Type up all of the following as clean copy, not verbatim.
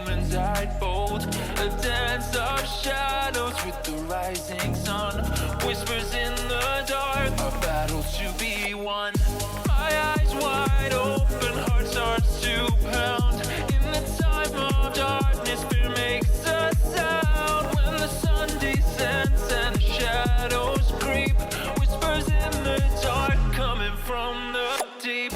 humans died bold. A dance of shadows with the rising sun. Whispers in the dark, a battle to be won. My eyes wide open, heart starts to pound. In the time of darkness, fear makes a sound. When the sun descends and the shadows creep, whispers in the dark coming from the deep.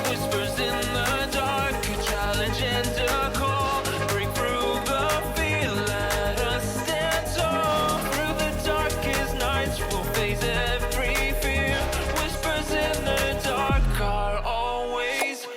Whispers in the dark, a challenge and a call. Break through the fear, let us stand tall. Through the darkest nights, we'll face every fear. Whispers in the dark are always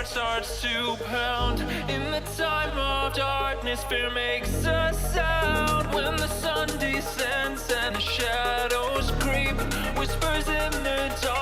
starts to pound. In the time of darkness, fear makes a sound. When the sun descends and the shadows creep, whispers in the dark